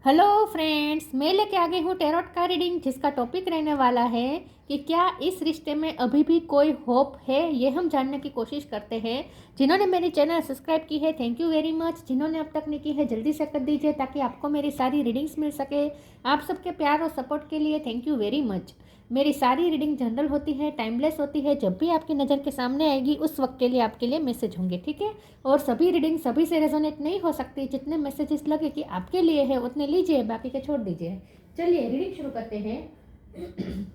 Hello friends, मैं लेके आ गई हूँ टैरोट का रीडिंग, जिसका टॉपिक रहने वाला है कि क्या इस रिश्ते में अभी भी कोई होप है। ये हम जानने की कोशिश करते हैं। जिन्होंने मेरी चैनल सब्सक्राइब की है, थैंक यू वेरी मच। जिन्होंने अब तक नहीं की है, जल्दी से कर दीजिए ताकि आपको मेरी सारी रीडिंग्स मिल सके। आप सबके प्यार और सपोर्ट के लिए थैंक यू वेरी मच। मेरी सारी रीडिंग जनरल होती है, टाइमलेस होती है। जब भी आपकी नज़र के सामने आएगी उस वक्त के लिए आपके लिए मैसेज होंगे, ठीक है। और सभी रीडिंग सभी से रेजोनेट नहीं हो सकती। जितने मैसेजेस लगे कि आपके लिए है उतने लीजिए, बाकी के छोड़ दीजिए। चलिए रीडिंग शुरू करते हैं।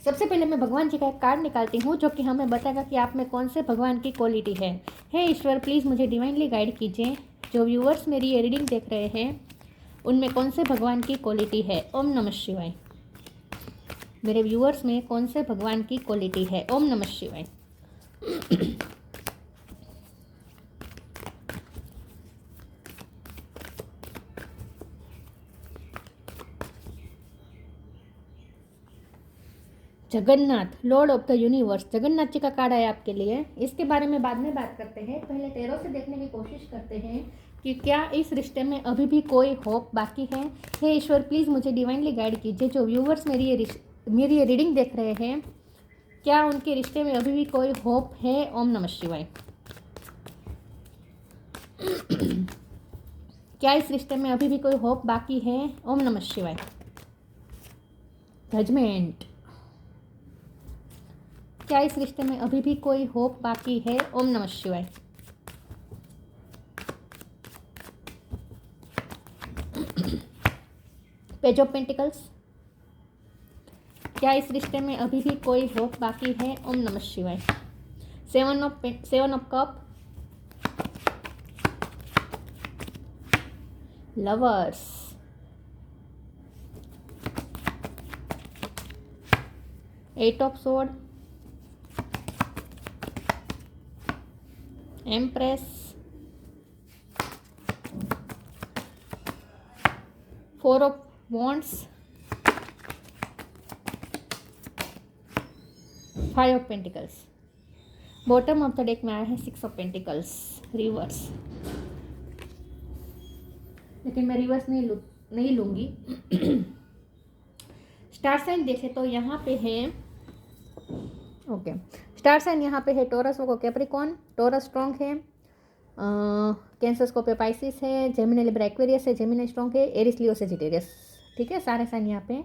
सबसे पहले मैं भगवान जी का एक कार्ड निकालती हूँ जो कि हमें बताएगा कि आप में कौन से भगवान की क्वालिटी है। हे ईश्वर, प्लीज़ मुझे डिवाइनली गाइड कीजिए। जो व्यूअर्स मेरी ये रीडिंग देख रहे हैं उनमें कौन से भगवान की क्वालिटी है। ओम नमः शिवाय। मेरे व्यूअर्स में कौन से भगवान की क्वालिटी है। ओम नमः शिवाय। Jagannath, lord of the universe, Jagannath ji का कार्ड है आपके लिए। इसके बारे में बाद में बात करते हैं। पहले टैरो से देखने की कोशिश करते हैं कि क्या इस रिश्ते में अभी भी कोई होप बाकी है। हे ईश्वर, प्लीज़ मुझे डिवाइनली गाइड कीजिए। जो व्यूवर्स मेरी ये रीडिंग देख रहे हैं, क्या उनके रिश्ते में अभी भी कोई होप है। ओम नमः शिवाय। क्या इस रिश्ते में अभी भी कोई होप बाकी है। ओम नमः शिवाय। जजमेंट। क्या इस रिश्ते में अभी भी कोई होप बाकी है। ओम नमः शिवाय। Page of pentacles. क्या इस रिश्ते में अभी भी कोई होप बाकी है। ओम नमः शिवाय। Seven of cup. Lovers. Eight of sword. Empress. Four of wands. Five of pentacles. Bottom of the deck में आया है सिक्स ऑफ पेंटिकल्स रिवर्स, लेकिन मैं रिवर्स नहीं लूँगी। स्टार साइन देखें तो यहाँ पे है, ओके, स्टार साइन यहाँ पे है टोरस को कैप्रिकॉन। टोरस स्ट्रॉन्ग है, कैंसर स्कॉर्पियो पाइसिस है, जेमिनी लिब्रा एक्वेरियस है, जेमिनी स्ट्रॉन्ग है, एरिस लियो सेजिटेरियस। ठीक है, सारे साइन यहाँ पे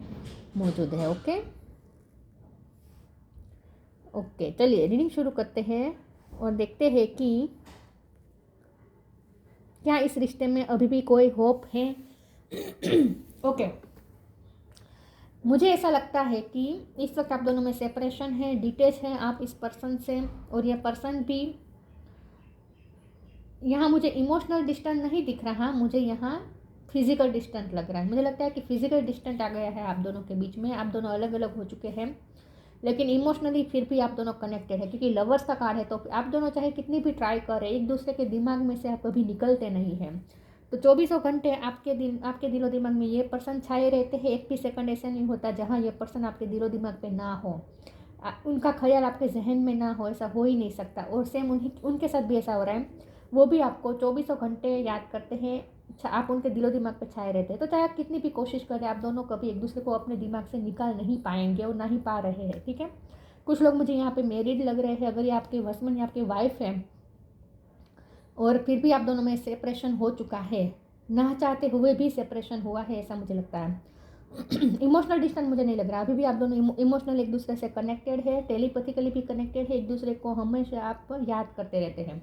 मौजूद है। ओके ओके, चलिए रीडिंग शुरू करते हैं और देखते हैं कि क्या इस रिश्ते में अभी भी कोई होप है। ओके, मुझे ऐसा लगता है कि इस वक्त आप दोनों में सेपरेशन है, डिटेच है आप इस पर्सन से, और यह पर्सन भी, यहाँ मुझे इमोशनल डिस्टेंस नहीं दिख रहा, मुझे यहाँ फिजिकल डिस्टेंस लग रहा है। मुझे लगता है कि फिजिकल डिस्टेंस आ गया है आप दोनों के बीच में। आप दोनों अलग अलग हो चुके हैं, लेकिन इमोशनली फिर भी आप दोनों कनेक्टेड है, क्योंकि लवर्स का कार्ड है। तो आप दोनों चाहे कितनी भी ट्राई करें, एक दूसरे के दिमाग में से आप कभी निकलते नहीं हैं। तो 24 घंटे आपके दिलो दिमाग में ये पर्सन छाए रहते हैं। एक भी सेकंड ऐसा नहीं होता जहाँ ये पर्सन आपके दिलो दिमाग पे ना हो, उनका ख्याल आपके जहन में ना हो, ऐसा हो ही नहीं सकता। और सेम उनके साथ भी ऐसा हो रहा है, वो भी आपको 24 घंटे याद करते हैं, आप उनके दिलो दिमाग पे छाए रहते हैं। तो चाहे आप कितनी भी कोशिश करें, आप दोनों कभी एक दूसरे को अपने दिमाग से निकाल नहीं पाएंगे और ना ही पा रहे हैं। ठीक है, कुछ लोग मुझे यहाँ पे मैरिड लग रहे हैं। अगर ये आपके हस्बैंड या आपकी वाइफ है और फिर भी आप दोनों में सेपरेशन हो चुका है, ना चाहते हुए भी सेपरेशन हुआ है, ऐसा मुझे लगता है। इमोशनल डिस्टेंस मुझे नहीं लग रहा। अभी भी आप दोनों इमोशनल एक दूसरे से कनेक्टेड है, टेलीपैथिकली भी कनेक्टेड है, एक दूसरे को हमेशा आप याद करते रहते हैं।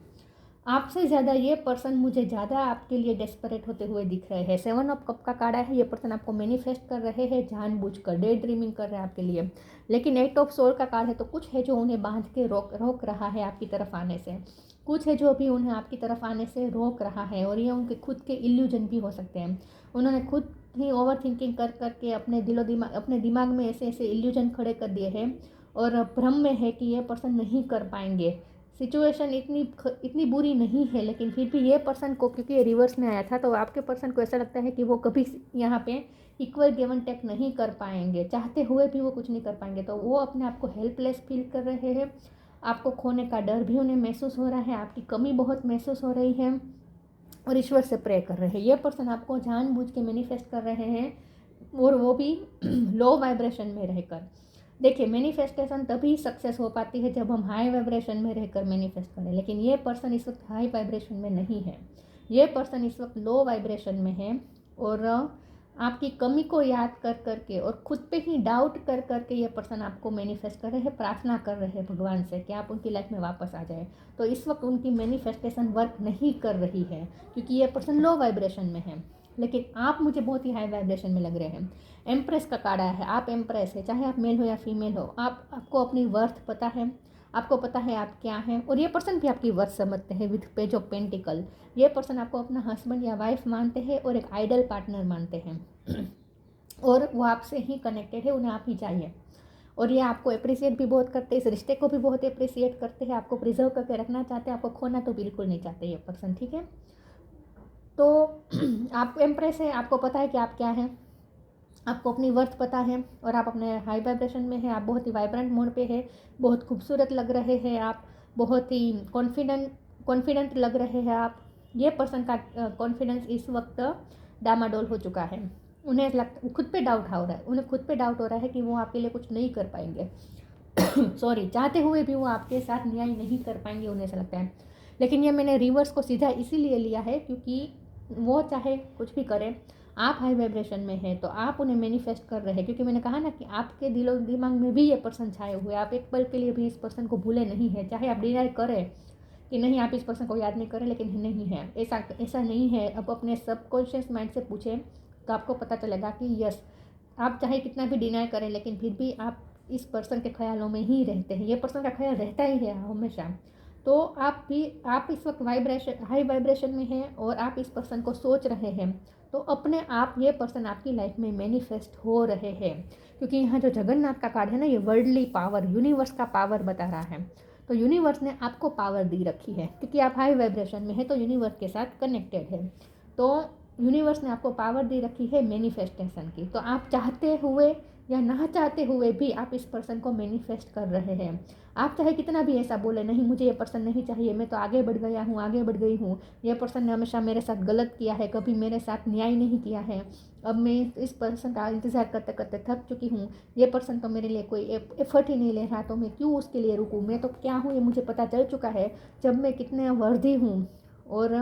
आपसे ज़्यादा ये पर्सन मुझे ज़्यादा आपके लिए डेस्परेट होते हुए दिख रहे हैं। सेवन ऑफ कप का कार्ड है, ये पर्सन आपको मैनिफेस्ट कर रहे हैं, जानबूझकर डे ड्रीमिंग कर रहे हैं आपके लिए। लेकिन एट ऑफ सोल का कार्ड है, तो कुछ है जो उन्हें बांध के रोक रहा है आपकी तरफ आने से। कुछ है जो अभी उन्हें आपकी तरफ आने से रोक रहा है, और ये उनके खुद के इल्यूजन भी हो सकते हैं। उन्होंने खुद ही ओवर थिंकिंग कर करके अपने दिमाग में ऐसे ऐसे इल्यूजन खड़े कर दिए हैं, और भ्रम में है कि ये पर्सन नहीं कर पाएंगे। सिचुएशन इतनी बुरी नहीं है, लेकिन फिर भी ये पर्सन को, क्योंकि ये रिवर्स में आया था, तो आपके पर्सन को ऐसा लगता है कि वो कभी यहाँ पे इक्वल गिव एंड टेक नहीं कर पाएंगे, चाहते हुए भी वो कुछ नहीं कर पाएंगे। तो वो अपने आप को हेल्पलेस फील कर रहे हैं। आपको खोने का डर भी उन्हें महसूस हो रहा है, आपकी कमी बहुत महसूस हो रही है। और ईश्वर से प्रे कर रहे हैं। ये पर्सन आपको जानबूझ के मैनिफेस्ट कर रहे हैं, और वो भी लो वाइब्रेशन में रहकर। देखिए, मैनिफेस्टेशन तभी सक्सेस हो पाती है जब हम हाई वाइब्रेशन में रहकर मैनिफेस्ट करें, लेकिन ये पर्सन इस वक्त हाई वाइब्रेशन में नहीं है। ये पर्सन इस वक्त लो वाइब्रेशन में है, और आपकी कमी को याद कर करके और खुद पे ही डाउट कर करके ये पर्सन आपको मैनिफेस्ट कर रहे हैं, प्रार्थना कर रहे हैं भगवान से कि आप उनकी लाइफ में वापस आ जाए। तो इस वक्त उनकी मैनिफेस्टेशन वर्क नहीं कर रही है, क्योंकि ये पर्सन लो वाइब्रेशन में है। लेकिन आप मुझे बहुत ही हाई वाइब्रेशन में लग रहे हैं। एम्प्रेस का कार्ड आया है, आप एम्प्रेस है, चाहे आप मेल हो या फीमेल हो, आपको अपनी वर्थ पता है, आपको पता है आप क्या हैं, और ये पर्सन भी आपकी वर्थ समझते हैं विद पेज ऑफ पेंटिकल। ये पर्सन आपको अपना हस्बैंड या वाइफ मानते हैं और एक आइडल पार्टनर मानते हैं और वो आपसे ही कनेक्टेड है, उन्हें आप ही चाहिए। और ये आपको अप्रिसिएट भी बहुत करते हैं, इस रिश्ते को भी बहुत अप्रिसिएट करते हैं, आपको प्रिजर्व करके रखना चाहते हैं, आपको खोना तो बिल्कुल नहीं चाहते ये पर्सन, ठीक है। तो आप एम्प्रेस है, आपको पता है कि आप क्या हैं, आपको अपनी वर्थ पता है, और आप अपने हाई वाइब्रेशन में हैं, आप बहुत ही वाइब्रेंट मोड पे है, बहुत खूबसूरत लग रहे हैं, आप बहुत ही कॉन्फिडेंट लग रहे हैं आप। ये पर्सन का कॉन्फिडेंस इस वक्त डामाडोल हो चुका है। उन्हें खुद पे डाउट हो रहा है, उन्हें खुद पे डाउट हो रहा है कि वो आपके लिए कुछ नहीं कर पाएंगे सॉरी, चाहते हुए भी वो आपके साथ न्याय नहीं कर पाएंगे, उन्हें ऐसा लगता है। लेकिन ये मैंने रिवर्स को सीधा इसीलिए लिया है क्योंकि वो चाहे कुछ भी करें, आप हाई वाइब्रेशन में हैं तो आप उन्हें मैनिफेस्ट कर रहे हैं, क्योंकि मैंने कहा ना कि आपके दिलो दिमाग में भी ये पर्सन छाए हुए, आप एक पल के लिए भी इस पर्सन को भूले नहीं है। चाहे आप डिनाई करें कि नहीं, आप इस पर्सन को याद नहीं करें, लेकिन नहीं है, ऐसा नहीं है। अब अपने सबकॉन्शियस माइंड से पूछें तो आपको पता चलेगा कि यस, आप चाहे कितना भी डिनाई करें, लेकिन फिर भी आप इस पर्सन के ख्यालों में ही रहते हैं। ये पर्सन का ख्याल रहता ही है हमेशा। तो आप इस वक्त हाई वाइब्रेशन में हैं और आप इस पर्सन को सोच रहे हैं, तो अपने आप ये पर्सन आपकी लाइफ में मैनिफेस्ट हो रहे हैं। क्योंकि यहाँ जो जगन्नाथ का कार्ड है ना, ये वर्ल्डली पावर, यूनिवर्स का पावर बता रहा है। तो यूनिवर्स ने आपको पावर दी रखी है, क्योंकि आप हाई वाइब्रेशन में है तो यूनिवर्स के साथ कनेक्टेड है। तो यूनिवर्स ने आपको पावर दी रखी है मैनिफेस्टेशन की। तो आप चाहते हुए या ना चाहते हुए भी आप इस पर्सन को मैनिफेस्ट कर रहे हैं। आप चाहे कितना भी ऐसा बोले, नहीं मुझे ये पर्सन नहीं चाहिए, मैं तो आगे बढ़ गया हूँ, आगे बढ़ गई हूँ, ये पर्सन ने हमेशा मेरे साथ गलत किया है, कभी मेरे साथ न्याय नहीं किया है, अब मैं इस पर्सन का इंतज़ार करते करते थक चुकी हूँ, ये पर्सन तो मेरे लिए कोई एफर्ट ही नहीं ले रहा, तो मैं क्यों उसके लिए रुकूँ, मैं तो क्या हूँ ये मुझे पता चल चुका है, जब मैं कितने वर्दी हूँ और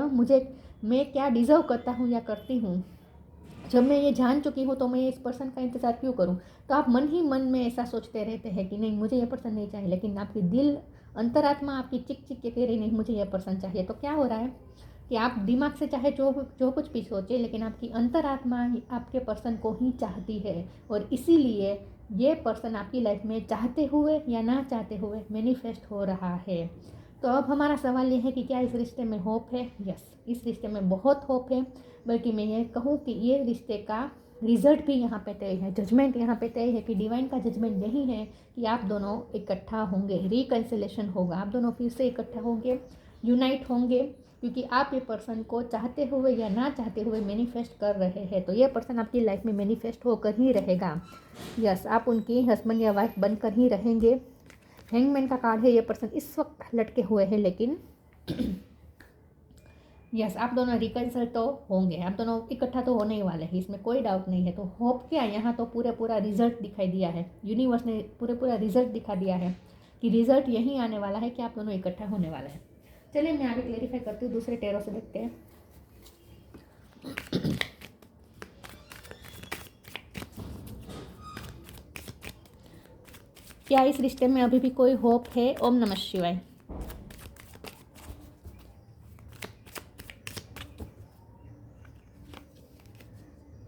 मैं क्या डिज़र्व करता हूँ या करती हूँ, जब मैं ये जान चुकी हूँ तो मैं इस पर्सन का इंतज़ार क्यों करूँ। तो आप मन ही मन में ऐसा सोचते रहते हैं कि नहीं मुझे ये पर्सन नहीं चाहिए, लेकिन आपकी दिल अंतरात्मा आपकी चिक चिक के कह रही नहीं मुझे ये पर्सन चाहिए। तो क्या हो रहा है कि आप दिमाग से चाहे जो कुछ भी सोचे, लेकिन आपकी अंतरात्मा आपके पर्सन को ही चाहती है, और इसीलिए ये पर्सन आपकी लाइफ में चाहते हुए या ना चाहते हुए मैनिफेस्ट हो रहा है। तो अब हमारा सवाल ये है कि क्या इस रिश्ते में होप है। यस, इस रिश्ते में बहुत होप है, बल्कि मैं ये कहूँ कि ये रिश्ते का रिजल्ट भी यहाँ पे तय है, जजमेंट यहाँ पे तय है कि डिवाइन का जजमेंट यही है कि आप दोनों इकट्ठा होंगे, रिकन्सिलेशन होगा, आप दोनों फिर से इकट्ठा होंगे, यूनाइट होंगे, क्योंकि आप ये पर्सन को चाहते हुए या ना चाहते हुए मैनिफेस्ट कर रहे हैं। तो ये पर्सन आपकी लाइफ में मैनिफेस्ट होकर ही रहेगा। यस, आप उनकी हस्बैंड या वाइफ बनकर ही रहेंगे। हैंगमैन का कार्ड है, ये पर्सन इस वक्त लटके हुए हैं, लेकिन यस आप दोनों रिकन्सल तो होंगे, आप दोनों इकट्ठा तो होने ही वाले हैं, इसमें कोई डाउट नहीं है। तो होप क्या, यहाँ तो पूरा रिजल्ट दिखाई दिया है, यूनिवर्स ने पूरा रिजल्ट दिखा दिया है कि रिजल्ट यही आने वाला है कि आप दोनों इकट्ठा होने वाले हैं। चलिए मैं आगे क्लेरिफाई करती हूँ, दूसरे टेरो से देखते हैं। क्या इस रिश्ते में अभी भी कोई होप है। ओम नमः शिवाय।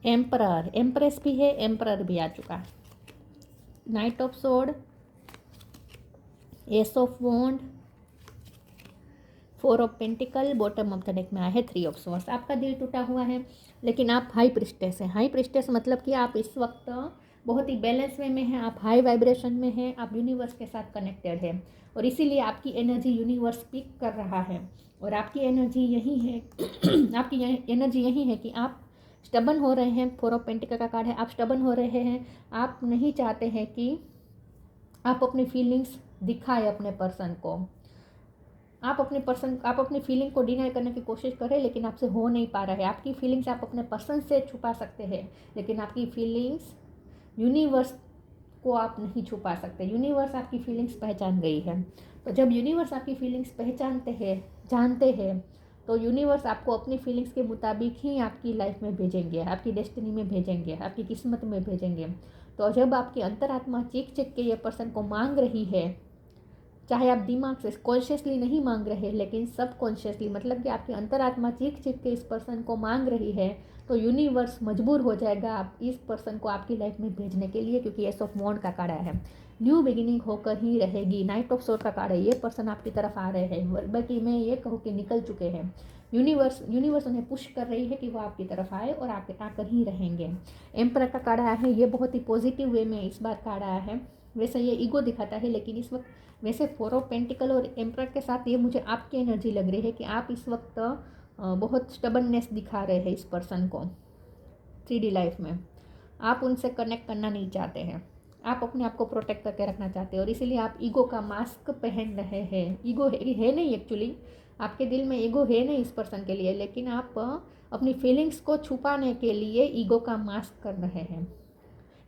एम्परर, एम्प्रेस भी है, एम्परर भी आ चुका। Knight of sword, ace of wand, 4 of pentacle, bottom of the deck में आया है 3 ऑफ सोर्ड्स। आपका दिल टूटा हुआ है, लेकिन आप हाई प्रिस्टेस हैं। हाई प्रिस्टेस मतलब कि आप इस वक्त बहुत ही बैलेंस वे में हैं, आप हाई वाइब्रेशन में हैं, आप यूनिवर्स के साथ कनेक्टेड हैं, और इसीलिए आपकी एनर्जी यूनिवर्स पिक कर रहा है। और आपकी एनर्जी यही है आपकी एनर्जी यही है कि आप स्टबन हो रहे हैं। 4 ऑफ पेंटिकल का कार्ड है, आप स्टबन हो रहे हैं, आप नहीं चाहते हैं कि आप अपनी फीलिंग्स दिखाएं अपने पर्सन को, आप अपनी फीलिंग को डिनाई करने की कोशिश कर रहे हैं, लेकिन आपसे हो नहीं पा रहा है। आपकी फीलिंग्स आप अपने पर्सन से छुपा सकते हैं, लेकिन आपकी फीलिंग्स यूनिवर्स को आप नहीं छुपा सकते। यूनिवर्स आपकी फीलिंग्स पहचान गई है। तो जब यूनिवर्स आपकी फीलिंग्स जानते हैं, तो यूनिवर्स आपको अपनी फीलिंग्स के मुताबिक ही आपकी लाइफ में भेजेंगे, आपकी डेस्टिनी में भेजेंगे, आपकी किस्मत में भेजेंगे। तो जब आपकी अंतरात्मा चीख चीख के ये पर्सन को मांग रही है, चाहे आप दिमाग से कॉन्शियसली नहीं मांग रहे, लेकिन सब कॉन्शियसली, मतलब कि आपकी अंतरात्मा चीख चीख के इस पर्सन को मांग रही है, तो यूनिवर्स मजबूर हो जाएगा आप इस पर्सन को आपकी लाइफ में भेजने के लिए, क्योंकि एस ऑफ वॉन्ड का कार्ड है, न्यू बिगिनिंग होकर ही रहेगी। नाइट ऑफ सोर्ड का कार्ड है, ये पर्सन आपकी तरफ आ रहे हैं, बल्कि मैं ये कहूँ कि निकल चुके हैं। यूनिवर्स उन्हें पुश कर रही है कि वो आपकी तरफ आए और आकर ही रहेंगे। एम्परर का कार्ड आया है, ये बहुत ही पॉजिटिव वे में इस बार कार्ड आया है। वैसे ये ईगो दिखाता है, लेकिन इस वक्त वैसे 4 ऑफ पेंटिकल और एम्परर के साथ ये मुझे आपकी एनर्जी लग रही है कि आप इस वक्त बहुत स्टबननेस दिखा रहे हैं इस पर्सन को 3D लाइफ में। आप उनसे कनेक्ट करना नहीं चाहते हैं, आप अपने आप को प्रोटेक्ट करके रखना चाहते हैं, और इसीलिए आप ईगो का मास्क पहन रहे हैं। ईगो है नहीं, एक्चुअली आपके दिल में ईगो है नहीं इस पर्सन के लिए, लेकिन आप अपनी फीलिंग्स को छुपाने के लिए ईगो का मास्क कर रहे हैं।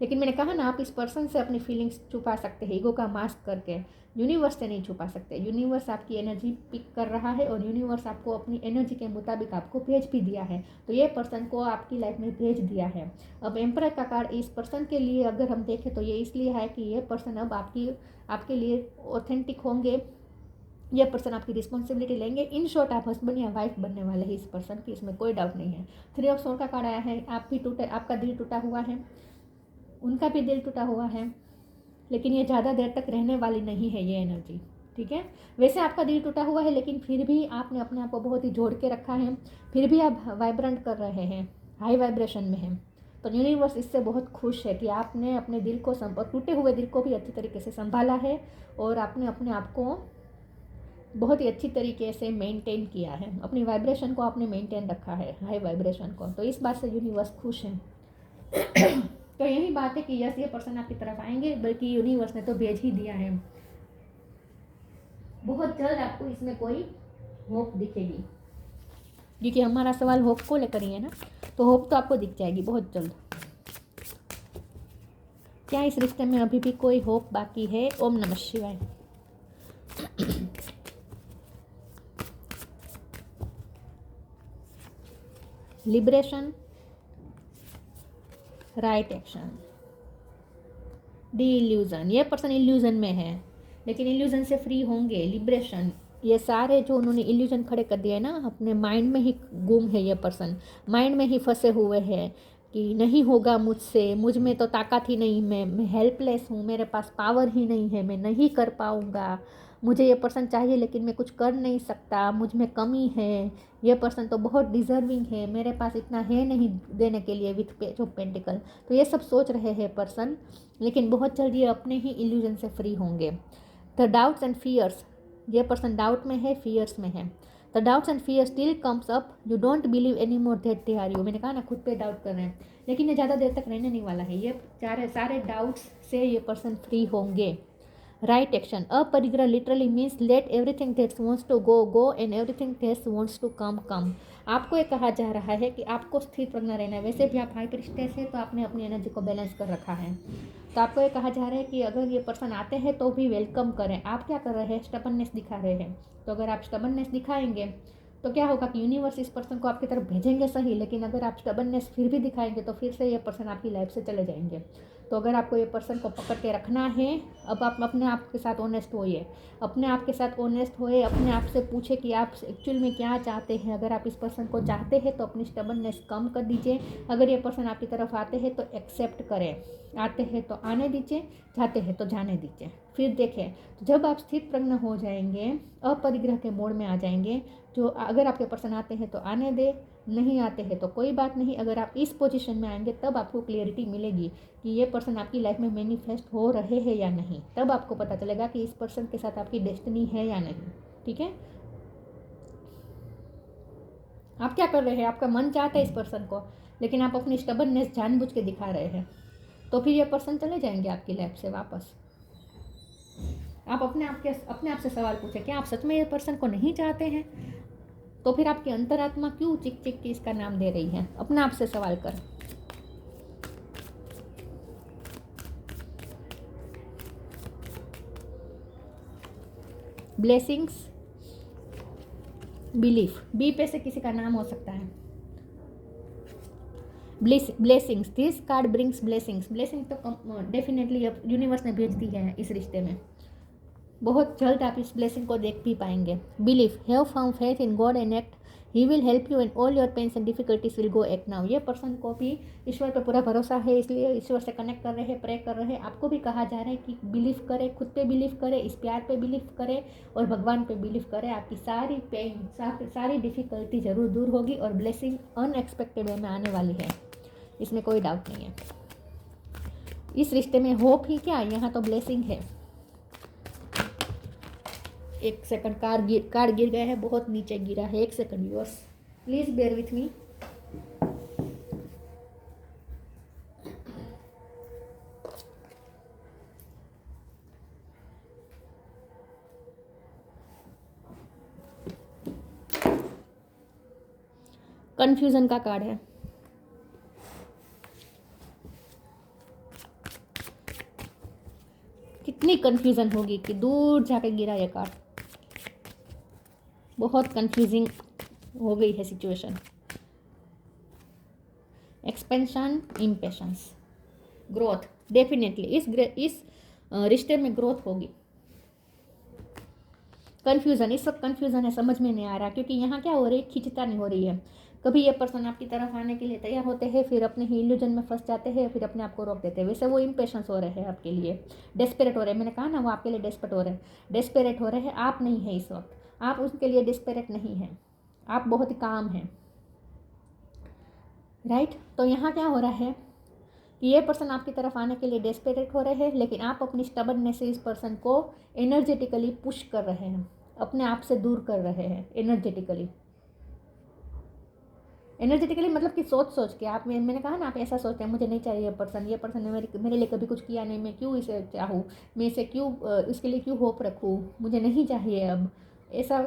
लेकिन मैंने कहा ना, आप इस पर्सन से अपनी फीलिंग्स छुपा सकते हैं ईगो का मास्क करके, यूनिवर्स से नहीं छुपा सकते। यूनिवर्स आपकी एनर्जी पिक कर रहा है, और यूनिवर्स आपको अपनी एनर्जी के मुताबिक आपको भेज भी दिया है। तो ये पर्सन को आपकी लाइफ में भेज दिया है। अब एम्परर का कार्ड इस पर्सन के लिए अगर हम देखें तो ये इसलिए है कि ये पर्सन अब आपके लिए ऑथेंटिक होंगे, ये पर्सन आपकी रिस्पॉन्सिबिलिटी लेंगे। इन शॉर्ट आप हस्बैंड या वाइफ बनने वाले हैं इस पर्सन की, इसमें कोई डाउट नहीं है। 3 ऑफ सोर्ड का कार्ड आया है, आपका दिल टूटा हुआ है, उनका भी दिल टूटा हुआ है, लेकिन ये ज़्यादा देर तक रहने वाली नहीं है ये एनर्जी, ठीक है। वैसे आपका दिल टूटा हुआ है, लेकिन फिर भी आपने अपने आप को बहुत ही जोड़ के रखा है, फिर भी आप वाइब्रेंट कर रहे हैं, हाई वाइब्रेशन में हैं। तो यूनिवर्स इससे बहुत खुश है कि आपने अपने दिल को टूटे हुए दिल को भी अच्छी तरीके से संभाला है, और आपने अपने आप को बहुत ही अच्छी तरीके से मेंटेन किया है, अपनी वाइब्रेशन को आपने मेंटेन रखा है, हाई वाइब्रेशन को। तो इस बात से यूनिवर्स खुश है। तो यही बात है कि यस, ये पर्सन आपकी तरफ आएंगे, बल्कि यूनिवर्स ने तो भेज ही दिया है। बहुत जल्द आपको इसमें कोई होप दिखेगी, क्योंकि हमारा सवाल होप को लेकर ही है ना, तो होप तो आपको दिख जाएगी बहुत जल्द। क्या इस रिश्ते में अभी भी कोई होप बाकी है? ओम नमः शिवाय। Liberation, right action, D illusion. ये पर्सन इल्यूजन में है, लेकिन इल्यूजन से फ्री होंगे। लिबरेशन, ये सारे जो उन्होंने इल्यूजन खड़े कर दिए ना, अपने माइंड में ही गुम है ये पर्सन, माइंड में ही फंसे हुए हैं कि नहीं होगा मुझसे, मुझ में तो ताकत ही नहीं, मैं हेल्पलेस हूँ, मेरे पास पावर ही नहीं है, मैं नहीं कर पाऊँगा, मुझे ये पर्सन चाहिए लेकिन मैं कुछ कर नहीं सकता, मुझ में कमी है, ये पर्सन तो बहुत डिज़र्विंग है, मेरे पास इतना है नहीं देने के लिए, विथ पेज ऑफ पेंटिकल। तो ये सब सोच रहे हैं पर्सन, लेकिन बहुत जल्द ये अपने ही इल्यूजन से फ्री होंगे। द डाउट्स एंड फियर्स, ये पर्सन डाउट में है, फियर्स में है। The doubts and fears still comes up, you don't believe any more that they are you. मैंने कहा ना, खुद पे डाउट कर रहे हैं, लेकिन ये ज़्यादा देर तक रहने नहीं वाला है। ये सारे डाउट्स से ये पर्सन फ्री होंगे। राइट एक्शन, अपरिग्रह literally means let everything that wants to go go and everything that wants to come come. आपको ये कहा जा रहा है कि आपको स्थिर प्रज्ञ रहना है। वैसे भी आप हाई प्रीस्टेस है, तो आपने अपनी एनर्जी को बैलेंस कर रखा है। तो आपको ये कहा जा रहा है कि अगर ये पर्सन आते हैं तो भी वेलकम करें। आप क्या कर रहे हैं? स्टबननेस दिखा रहे हैं। तो अगर आप स्टबननेस दिखाएंगे तो क्या होगा कि यूनिवर्स इस पर्सन को आपकी तरफ भेजेंगे सही, लेकिन अगर आप स्टबननेस फिर भी दिखाएंगे तो फिर से ये पर्सन आपकी लाइफ से चले जाएंगे। तो अगर आपको ये पर्सन को पकड़ के रखना है, अब आप अपने आप के साथ ऑनेस्ट होइए, अपने आप के साथ ऑनेस्ट होइए, अपने आप से पूछे कि आप एक्चुअल में क्या चाहते हैं। अगर आप इस पर्सन को चाहते हैं तो अपनी स्टबननेस कम कर दीजिए। अगर ये पर्सन आपकी तरफ आते हैं तो एक्सेप्ट करें, आते हैं तो आने दीजिए, जाते हैं तो जाने दीजिए। फिर देखें, जब आप स्थित प्रज्ञ हो जाएंगे, अपरिग्रह के मोड में आ जाएंगे, जो अगर आपके पर्सन आते हैं तो आने दे, नहीं आते हैं तो कोई बात नहीं। अगर आप इस पोजीशन में आएंगे तब आपको क्लियरिटी मिलेगी कि ये पर्सन आपकी लाइफ में मैनिफेस्ट हो रहे हैं या नहीं। तब आपको पता चलेगा कि इस पर्सन के साथ आपकी डेस्टिनी है या नहीं। ठीक है, आप क्या कर रहे हैं? आपका मन चाहता है इस पर्सन को, लेकिन आप अपनी स्टबननेस जानबूझ के दिखा रहे हैं, तो फिर ये पर्सन चले जाएंगे आपकी लाइफ से वापस। आप अपने आप से सवाल पूछें, क्या आप सच में ये पर्सन को नहीं चाहते हैं? तो फिर आपकी अंतरात्मा क्यों चिक चिक की इसका नाम दे रही है? अपने आप से सवाल कर। ब्लेसिंग्स, बिलीफ, बी पे से किसी का नाम हो सकता है। Blessings, this card brings blessings. Blessing तो डेफिनेटली अब यूनिवर्स ने भेज दी है इस रिश्ते में। बहुत जल्द आप इस ब्लेसिंग को देख भी पाएंगे। Belief, have firm faith in God and act, he will help you and all your pains and difficulties will go act now. ये पर्सन को भी ईश्वर पर पूरा भरोसा है, इसलिए ईश्वर से कनेक्ट कर रहे हैं, प्रे कर रहे हैं। आपको भी कहा जा रहा है कि बिलीव करे, खुद पे बिलीव करे, इस प्यार पे बिलीव करे और भगवान पे बिलीव करे। आपकी सारी पेन, सारी डिफिकल्टी जरूर दूर होगी और ब्लेसिंग अनएक्सपेक्टेड वे में आने वाली है, इसमें कोई डाउट नहीं है। इस रिश्ते में होप ही क्या, यहाँ तो ब्लेसिंग है। एक सेकंड, कार्ड गिर गया है, बहुत नीचे गिरा है। एक second viewers, please bear with me. Confusion का कार्ड है। कितनी कंफ्यूजन होगी कि दूर जाके गिरा ये कार्ड। बहुत कंफ्यूजिंग हो गई है situation. Expansion, impatience, growth, definitely इस रिश्ते में ग्रोथ होगी। कंफ्यूजन, इस वक्त कंफ्यूजन है, समझ में नहीं आ रहा, क्योंकि यहाँ क्या हो रही है, खिंचतानी हो रही है। कभी ये पर्सन आपकी तरफ आने के लिए तैयार होते हैं, फिर अपने ही इल्यूजन में फंस जाते हैं, फिर अपने आप को रोक देते हैं। वैसे वो इम्पेशंस हो रहे हैं आपके लिए, डेस्परेट हो रहे हैं। मैंने कहा ना, वो आपके लिए डेस्परेट हो रहे हैं। आप नहीं है इस वक्त, आप उसके लिए डेस्परेट नहीं हैं, आप बहुत ही काम हैं, राइट। तो यहाँ क्या हो रहा है कि ये पर्सन आपकी तरफ आने के लिए डेस्परेट हो रहे हैं, लेकिन आप अपनी स्टबर्ननेस से इस पर्सन को एनर्जेटिकली पुश कर रहे हैं, अपने आप से दूर कर रहे हैं। एनर्जेटिकली मतलब कि सोच के आप, मैंने कहा ना, आप ऐसा सोचते हैं, मुझे नहीं चाहिए ये पर्सन ने मेरे लिए कभी कुछ किया नहीं, मैं क्यों इसे चाहूँ, मैं इसे क्यों, इसके लिए क्यों होप रखूँ, मुझे नहीं चाहिए अब। ऐसा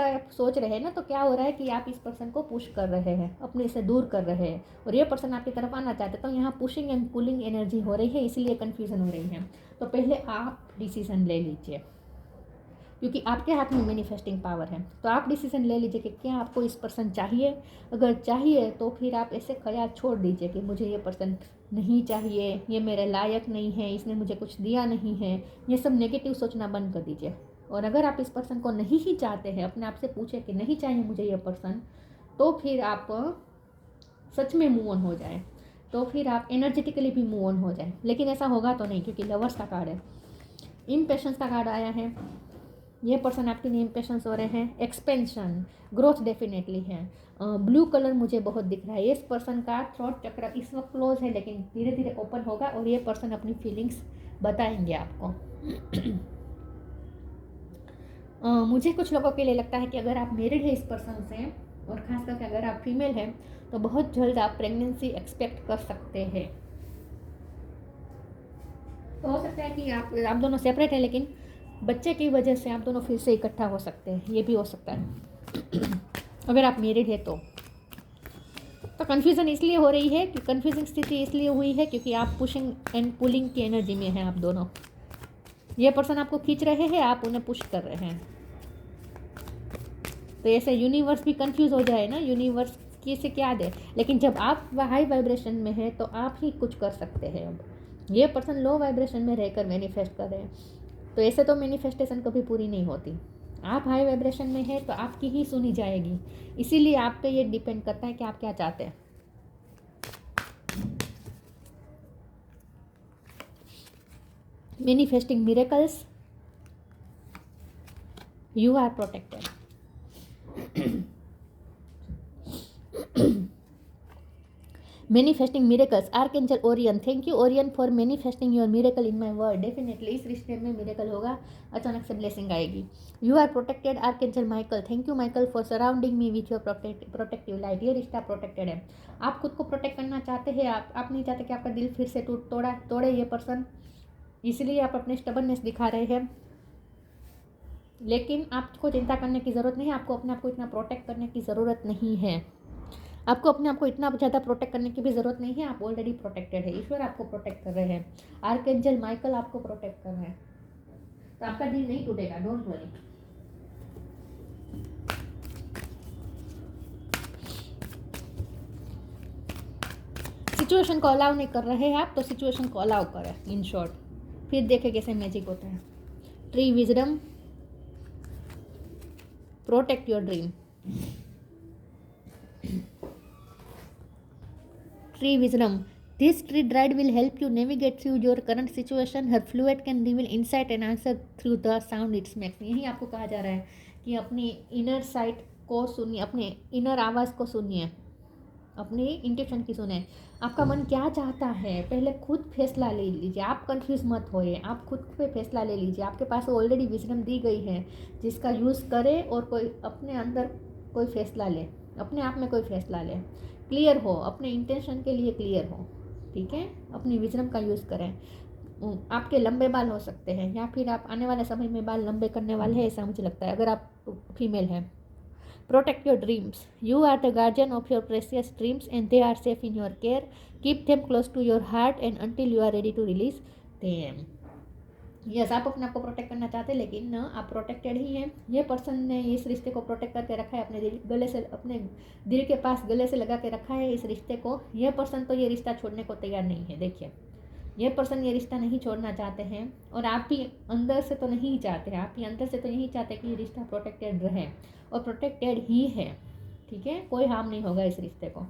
आप सोच रहे हैं ना, तो क्या हो रहा है कि आप इस पर्सन को पुश कर रहे हैं, अपने से दूर कर रहे हैं, और ये पर्सन आपकी तरफ आना चाहते हैं। तो यहाँ पुशिंग एंड पुलिंग एनर्जी हो रही है, इसीलिए कन्फ्यूज़न हो रही है। तो पहले आप डिसीजन ले लीजिए, क्योंकि आपके हाथ में मैनिफेस्टिंग पावर है। तो आप डिसीजन ले लीजिए कि क्या आपको इस पर्सन चाहिए। अगर चाहिए तो फिर आप ऐसे ख्याल छोड़ दीजिए कि मुझे ये पर्सन नहीं चाहिए, ये मेरे लायक नहीं है, इसने मुझे कुछ दिया नहीं है। ये सब नेगेटिव सोचना बंद कर दीजिए। और अगर आप इस पर्सन को नहीं ही चाहते हैं, अपने आप से पूछे कि नहीं चाहिए मुझे ये पर्सन, तो फिर आप सच में मूव ऑन हो जाए, तो फिर आप एनर्जेटिकली भी मूव ऑन हो जाए। लेकिन ऐसा होगा तो नहीं, क्योंकि लवर्स का कार्ड है, इम्पेशंस का कार्ड आया है। ये पर्सन आपके लिए इम्पेशंस हो रहे हैं। एक्सपेंशन, ग्रोथ डेफिनेटली है। ब्लू कलर मुझे बहुत दिख रहा है। इस पर्सन का थ्रोट चक्र इस वक्त क्लोज है, लेकिन धीरे धीरे ओपन होगा और ये पर्सन अपनी फीलिंग्स बताएंगे आपको। मुझे कुछ लोगों के लिए लगता है कि अगर आप मैरिड है इस पर्सन से, और ख़ास करके अगर आप फीमेल हैं, तो बहुत जल्द आप प्रेगनेंसी एक्सपेक्ट कर सकते हैं। तो हो सकता है कि आप दोनों सेपरेट हैं, लेकिन बच्चे की वजह से आप दोनों फिर से इकट्ठा हो सकते हैं, ये भी हो सकता है। अगर आप मैरिड है तो कन्फ्यूज़न इसलिए हो रही है, कि कन्फ्यूजिंग स्थिति इसलिए हुई है क्योंकि आप पुशिंग एंड पुलिंग की एनर्जी में हैं आप दोनों। ये पर्सन आपको खींच रहे हैं, आप उन्हें पुश कर रहे हैं। तो ऐसे यूनिवर्स भी कंफ्यूज हो जाए ना, यूनिवर्स किसे क्या दे। लेकिन जब आप हाई वाइब्रेशन में है तो आप ही कुछ कर सकते हैं। अब ये पर्सन लो वाइब्रेशन में रहकर मैनिफेस्ट कर रहे हैं, तो ऐसे तो मैनिफेस्टेशन कभी पूरी नहीं होती। आप हाई वाइब्रेशन में है तो आपकी ही सुनी जाएगी। इसीलिए आप पे ये डिपेंड करता है कि आप क्या चाहते हैं। Manifesting miracles, you are protected. Manifesting miracles, archangel Orion, thank you Orion for manifesting your miracle in my word. Definitely इस रिश्ते में मिरेकल होगा, अचानक से ब्लेसिंग आएगी। You are protected, archangel Michael, thank you Michael for surrounding me with your protective light. ये रिश्ता protected है। आप खुद को प्रोटेक्ट करना चाहते हैं, आप नहीं चाहते कि आपका दिल फिर से तोड़े ये पर्सन, इसलिए आप अपने स्टबर्ननेस दिखा रहे हैं। लेकिन आपको चिंता करने की ज़रूरत नहीं है, आपको अपने आप को इतना प्रोटेक्ट करने की ज़रूरत नहीं है। आपको अपने आप को इतना ज़्यादा प्रोटेक्ट करने की भी ज़रूरत नहीं है, आप ऑलरेडी प्रोटेक्टेड है। ईश्वर आपको प्रोटेक्ट कर रहे हैं, आर्कएंजल माइकल आपको प्रोटेक्ट कर रहे हैं, तो आपका दिल नहीं टूटेगा, डोंट वरी। सिचुएशन को अलाउ नहीं कर रहे हैं आप, तो सिचुएशन को अलाउ करें इन शॉर्ट, फिर देखें कैसे मैजिक होता है। Tree wisdom, protect your dream. Tree wisdom. This tree guide will help you navigate through your current situation. Her fluid can reveal insight and answer through the sound it makes. यही आपको कहा जा रहा है कि अपनी इनर साइट को सुनिए, अपने इनर आवाज़ को सुनिए, अपनी इंट्यूशन की सुने। आपका मन क्या चाहता है पहले खुद फैसला ले लीजिए, आप कंफ्यूज मत होइए, आप खुद पे फैसला ले लीजिए। आपके पास ऑलरेडी विजडम दी गई है, जिसका यूज़ करें और कोई अपने अंदर कोई फैसला ले, अपने आप में कोई फैसला ले, क्लियर हो, अपने इंटेंशन के लिए क्लियर हो, ठीक है। अपनी विजडम का यूज़ करें। आपके लंबे बाल हो सकते हैं, या फिर आप आने वाले समय में बाल लंबे करने वाले हैं, ऐसा मुझे लगता है, अगर आप फीमेल हैं। Protect your dreams. You are the guardian of your precious dreams and they are safe in your care. Keep them close to your heart and until you are ready to release them. Yes, आप अपने आप को protect करना चाहते हैं, लेकिन आप protected ही हैं। ये पर्सन ने इस रिश्ते को प्रोटेक्ट करके रखा है, अपने गले से, अपने दिल के पास गले से लगा के रखा है इस रिश्ते को। यह पर्सन तो ये रिश्ता छोड़ने को तैयार नहीं है। देखिए, ये पर्सन ये रिश्ता नहीं छोड़ना चाहते हैं, और आप भी अंदर से तो नहीं चाहते हैं, आप भी अंदर से तो यही चाहते हैं कि ये रिश्ता प्रोटेक्टेड रहे, और प्रोटेक्टेड ही है, ठीक है। कोई हार्म नहीं होगा इस रिश्ते को।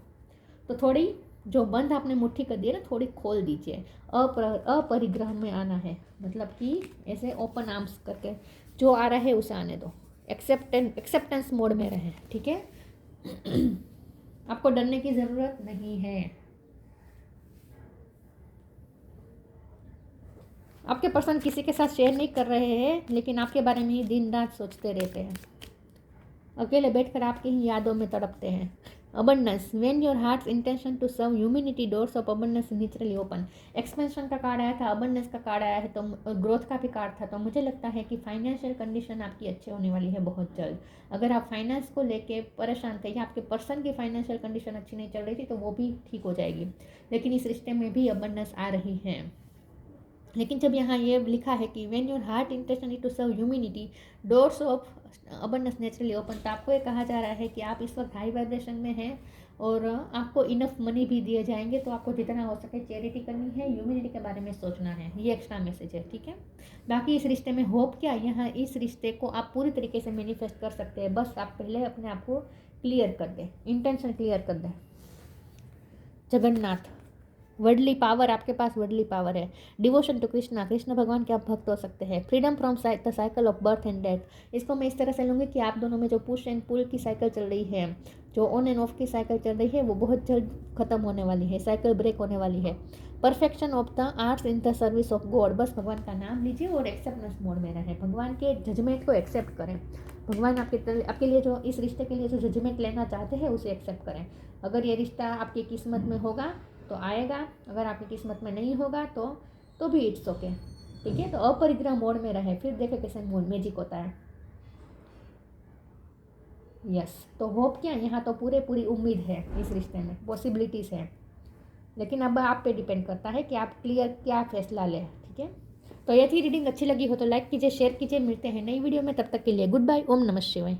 तो थोड़ी जो बंद आपने मुट्ठी कर दी है ना, थोड़ी खोल दीजिए। अपरिग्रह में आना है, मतलब कि ऐसे ओपन आर्म्स करके जो आ रहा है उसे आने दो, एक्सेप्टेंस मोड में रहे, ठीक है। आपको डरने की ज़रूरत नहीं है। आपके पर्सन किसी के साथ शेयर नहीं कर रहे हैं, लेकिन आपके बारे में ही दिन रात सोचते रहते हैं, अकेले बैठकर आपकी ही यादों में तड़पते हैं। Abundance. When your heart's intention to serve humanity, doors of abundance naturally open. Expansion का कार्ड आया था, अबंडेंस का कार्ड आया है, तो ग्रोथ का भी कार्ड था। तो मुझे लगता है कि फाइनेंशियल कंडीशन आपकी अच्छी होने वाली है बहुत जल्द। अगर आप फाइनेंस को लेके परेशान थे, या आपके पर्सन की फाइनेंशियल कंडीशन अच्छी नहीं चल रही थी, तो वो भी ठीक हो जाएगी। लेकिन इस रिश्ते में भी अबंडेंस आ रही है। लेकिन जब यहाँ ये लिखा है कि when your heart intention to serve humanity, doors of abundance naturally open, तो आपको ये कहा जा रहा है कि आप इस वक्त हाई वाइब्रेशन में हैं, और आपको इनफ मनी भी दिए जाएंगे। तो आपको जितना हो सके चैरिटी करनी है, ह्यूमैनिटी के बारे में सोचना है, ये एक्स्ट्रा मैसेज है, ठीक है। बाकी इस रिश्ते में होप क्या, यहाँ इस रिश्ते को आप पूरी तरीके से मैनिफेस्ट कर सकते हैं। बस आप पहले अपने आप को क्लियर कर दें, इंटेंशन क्लियर कर दें। जगन्नाथ। वर्डली पावर, आपके पास वर्डली पावर है। डिवोशन टू कृष्णा, कृष्ण भगवान के आप भक्त हो सकते हैं। Freedom from the cycle of birth and death. इसको मैं इस तरह से लूँगी कि आप दोनों में जो पुश एंड पुल की साइकिल चल रही है, जो ऑन एंड ऑफ की साइकिल चल रही है, वो बहुत जल्द खत्म होने वाली है, साइकिल ब्रेक होने वाली है। Perfection of the arts in the service of God. बस भगवान का नाम लीजिए और एक्सेप्टेंस मोड में रहें, भगवान के जजमेंट को एक्सेप्ट करें। भगवान आपके लिए जो इस रिश्ते के लिए जो जजमेंट लेना चाहते हैं उसे एक्सेप्ट करें। अगर ये रिश्ता आपकी किस्मत में होगा तो आएगा, अगर आपकी किस्मत में नहीं होगा तो भी इट्स ओके, ठीक है। तो अपरिग्रह मोड में रहे, फिर देखें कैसे मोड मैजिक होता है। यस, तो होप क्या, यहाँ तो पूरी उम्मीद है इस रिश्ते में, पॉसिबिलिटीज़ है। लेकिन अब आप पे डिपेंड करता है कि आप क्लियर क्या फैसला लें, ठीक है। तो ये थी रीडिंग, अच्छी लगी हो तो लाइक कीजिए, शेयर कीजिए। मिलते हैं नई वीडियो में, तब तक के लिए गुड बाय। ओम नमः शिवाय।